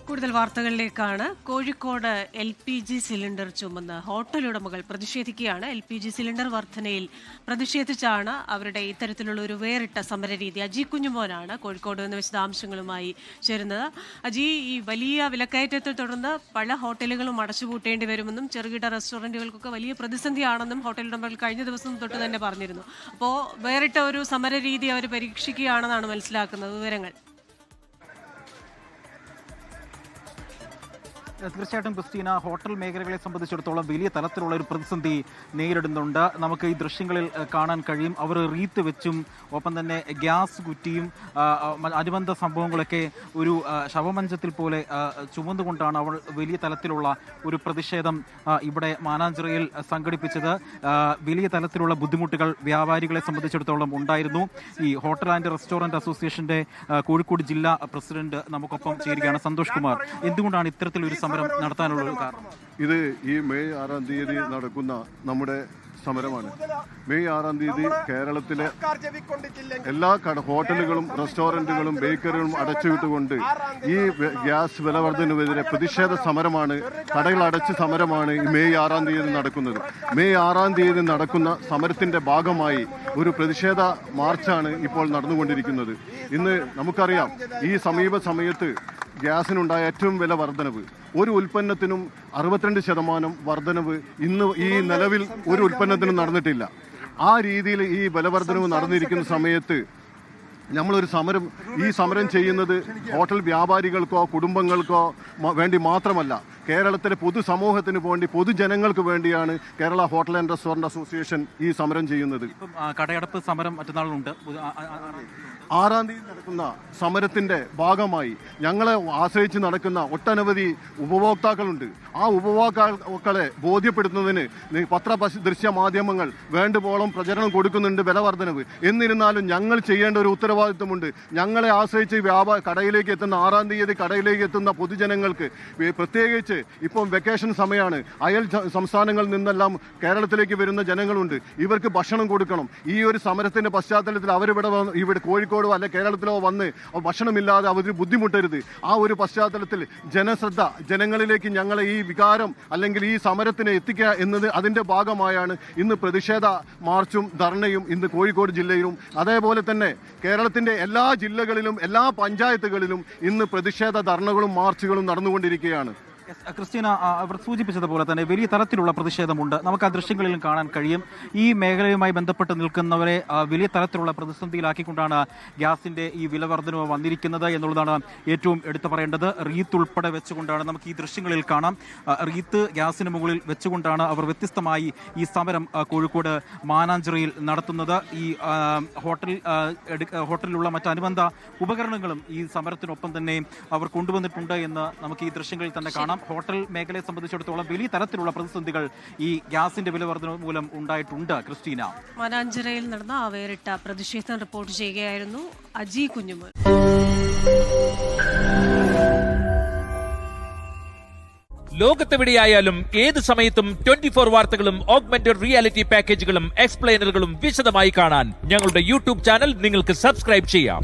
കൂടുതൽ വാർത്തകളിലേക്കാണ്. Kozhikode LPG cylinder ചുമന്ന് hotel ഉടമകൾ പ്രതിഷേധിക്കുകയാണ്. LPG സിലിണ്ടർ വർധനയിൽ പ്രതിഷേധിച്ചാണ് അവരുടെ ഇത്തരത്തിലുള്ള ഒരു വേറിട്ട സമരരീതി. അജി കുഞ്ഞുമോനാണ് കോഴിക്കോട് നിന്ന് വിശദാംശങ്ങളുമായി ചേരുന്നത്. അജി, ഈ വലിയ വിലക്കയറ്റത്തെ തുടർന്ന് പല ഹോട്ടലുകളും അടച്ചുപൂട്ടേണ്ടി വരുമെന്നും ചെറുകിട റെസ്റ്റോറൻറ്റുകൾക്കൊക്കെ വലിയ പ്രതിസന്ധിയാണെന്നും ഹോട്ടൽ ഉടമകൾ കഴിഞ്ഞ ദിവസം തൊട്ട് തന്നെ പറഞ്ഞിരുന്നു. അപ്പോൾ വേറിട്ട ഒരു സമരരീതി അവർ പരീക്ഷിക്കുകയാണെന്നാണ് മനസ്സിലാക്കുന്നത്. വിവരങ്ങൾ. തീർച്ചയായിട്ടും ക്രിസ്റ്റീന, ഹോട്ടൽ മേഖലകളെ സംബന്ധിച്ചിടത്തോളം വലിയ തലത്തിലുള്ള ഒരു പ്രതിസന്ധി നേരിടുന്നുണ്ട്. നമുക്ക് ഈ ദൃശ്യങ്ങളിൽ കാണാൻ കഴിയും. അവർ റീത്ത് വെച്ചും ഒപ്പം തന്നെ ഗ്യാസ് കുറ്റിയും അനുബന്ധ സംഭവങ്ങളൊക്കെ ഒരു ശവമഞ്ചത്തിൽ പോലെ ചുമന്നുകൊണ്ടാണ് അവൾ വലിയ തലത്തിലുള്ള ഒരു പ്രതിഷേധം ഇവിടെ മാനാഞ്ചിറയിൽ സംഘടിപ്പിച്ചത്. വലിയ തലത്തിലുള്ള ബുദ്ധിമുട്ടുകൾ വ്യാപാരികളെ സംബന്ധിച്ചിടത്തോളം ഉണ്ടായിരുന്നു. ഈ ഹോട്ടൽ ആൻഡ് റെസ്റ്റോറൻറ്റ് അസോസിയേഷന്റെ കോഴിക്കോട് ജില്ലാ പ്രസിഡന്റ് നമുക്കൊപ്പം ചേരുകയാണ്, സന്തോഷ് കുമാർ. എന്തുകൊണ്ടാണ് ഇത്തരത്തിലൊരു സമരം നടത്താനുള്ള കാരണം? ഇത് ഈ മെയ് 6-ാം തീയതി നടക്കുന്ന നമ്മുടെ സമരമാണ്. മെയ് 6-ാം തീയതി കേരളത്തിലെ എല്ലാ ഹോട്ടലുകളും റെസ്റ്റോറൻറ്റുകളും ബേക്കറികളും അടച്ചുവിട്ടുകൊണ്ട് ഈ ഗ്യാസ് വില വർധനവിനെതിരെ പ്രതിഷേധ സമരമാണ്, കടകൾ അടച്ച് സമരമാണ് ഈ മെയ് 6-ാം തീയതി നടക്കുന്നത്. മെയ് 6-ാം തീയതി നടക്കുന്ന സമരത്തിന്റെ ഭാഗമായി ഒരു പ്രതിഷേധ മാർച്ചാണ് ഇപ്പോൾ നടന്നുകൊണ്ടിരിക്കുന്നത്. ഇന്ന് നമുക്കറിയാം, ഈ സമയത്ത് ഗ്യാസിനുണ്ടായ ഏറ്റവും വില വർധനവ്, ഒരു ഉൽപ്പന്നത്തിനും 62% വർധനവ് ഇന്ന് ഈ നിലവിൽ ഒരു ഉൽപ്പന്നത്തിനും നടന്നിട്ടില്ല. ആ രീതിയിൽ ഈ വിലവർധനവ് നടന്നിരിക്കുന്ന സമയത്ത് ഈ സമരം ചെയ്യുന്നത് ഹോട്ടൽ വ്യാപാരികൾക്കോ കുടുംബങ്ങൾക്കോ വേണ്ടി മാത്രമല്ല, കേരളത്തിലെ പൊതുസമൂഹത്തിന് വേണ്ടി, പൊതുജനങ്ങൾക്ക് വേണ്ടിയാണ് Kerala hotel and restaurant association ഈ സമരം ചെയ്യുന്നത്. കടയടപ്പ് സമരം മറ്റന്നാളുണ്ട്. 6-ാം തീയതി നടക്കുന്ന സമരത്തിന്റെ ഭാഗമായി ഞങ്ങളെ ആശ്രയിച്ച് നടക്കുന്ന ഒട്ടനവധി ഉപഭോക്താക്കളുണ്ട്. ആ ഉപഭോക്താക്കളെ ബോധ്യപ്പെടുത്തുന്നതിന് ദൃശ്യ മാധ്യമങ്ങൾ വേണ്ടുവോളം പ്രചരണം കൊടുക്കുന്നുണ്ട് വില വർധനവ്. എന്നിരുന്നാലും ഞങ്ങൾ ചെയ്യേണ്ട ഒരു ഉത്തരവാദിത്വമുണ്ട്. ഞങ്ങളെ ആശ്രയിച്ച് കടയിലേക്ക് എത്തുന്ന 6-ാം തീയതി കടയിലേക്ക് എത്തുന്ന പൊതുജനങ്ങൾക്ക്, പ്രത്യേകിച്ച് ഇപ്പോൾ വെക്കേഷൻ സമയമാണ്, അയൽ സംസ്ഥാനങ്ങളിൽ നിന്നെല്ലാം കേരളത്തിലേക്ക് വരുന്ന ജനങ്ങളുണ്ട്. ഇവർക്ക് ഭക്ഷണം കൊടുക്കണം. ഈ ഒരു സമരത്തിന്റെ പശ്ചാത്തലത്തിൽ ഇവിടെ കോഴിക്കോടോ അല്ലെ കേരളത്തിലോ വന്ന് ഭക്ഷണമില്ലാതെ അവർ ബുദ്ധിമുട്ടരുത്. ആ ഒരു പശ്ചാത്തലത്തിൽ ജനങ്ങളിലേക്ക് ഞങ്ങളെ ഈ വികാരം അല്ലെങ്കിൽ ഈ സമരത്തിനെ എത്തിക്കുക എന്നത് അതിന്റെ ഭാഗമായാണ് ഇന്ന് പ്രതിഷേധ മാർച്ചും ധർണയും ഇന്ന് കോഴിക്കോട് ജില്ലയിലും അതേപോലെ തന്നെ കേരളത്തിന്റെ എല്ലാ ജില്ലകളിലും എല്ലാ പഞ്ചായത്തുകളിലും ഇന്ന് പ്രതിഷേധ ധർണകളും മാർച്ചുകളും നടന്നുകൊണ്ടിരിക്കുകയാണ്. ക്രിസ്റ്റീന, അവർ സൂചിപ്പിച്ചതുപോലെ തന്നെ വലിയ തരത്തിലുള്ള പ്രതിഷേധമുണ്ട്. നമുക്ക് ആ ദൃശ്യങ്ങളിലും കാണാൻ കഴിയും. ഈ മേഖലയുമായി ബന്ധപ്പെട്ട് നിൽക്കുന്നവരെ വലിയ തരത്തിലുള്ള പ്രതിസന്ധിയിലാക്കിക്കൊണ്ടാണ് ഗ്യാസിന്റെ ഈ വില വർധനവ് വന്നിരിക്കുന്നത് എന്നുള്ളതാണ് ഏറ്റവും എടുത്തു പറയേണ്ടത്. റീത്ത് ഉൾപ്പെടെ വെച്ചുകൊണ്ടാണ് നമുക്ക് ഈ ദൃശ്യങ്ങളിൽ കാണാം. റീത്ത് ഗ്യാസിന് മുകളിൽ വെച്ചുകൊണ്ടാണ് അവർ വ്യത്യസ്തമായി ഈ സമരം കോഴിക്കോട് മാനാഞ്ചിറയിൽ നടത്തുന്നത്. ഈ ഹോട്ടലിലുള്ള മറ്റനുബന്ധ ഉപകരണങ്ങളും ഈ സമരത്തിനൊപ്പം തന്നെ അവർ കൊണ്ടുവന്നിട്ടുണ്ട് എന്ന് നമുക്ക് ഈ ദൃശ്യങ്ങളിൽ തന്നെ കാണാം. ഹോട്ടൽ മേഖലയെ സംബന്ധിച്ചിടത്തോളം വലിയ തരത്തിലുള്ള പ്രതിസന്ധികൾ ഈ ഗ്യാസിന്റെ വില വർധന മൂലം ഉണ്ടായിട്ടുണ്ട്. ക്രിസ്റ്റീന, മാനാഞ്ചിറയിൽ നടന്ന ആ വേറിട്ട പ്രതിഷേധം റിപ്പോർട്ട് ചെയ്യുകയായിരുന്നു അജി കുഞ്ഞുമോൻ. ലോകത്തെവിടെയായാലും ഏത് സമയത്തും 24 വാർത്തകളും ഓഗ്മെന്റഡ് റിയാലിറ്റി പാക്കേജുകളും എക്സ്പ്ലെയിനറുകളും വിശദമായി കാണാൻ ഞങ്ങളുടെ യൂട്യൂബ് ചാനൽ നിങ്ങൾക്ക് സബ്സ്ക്രൈബ് ചെയ്യാം.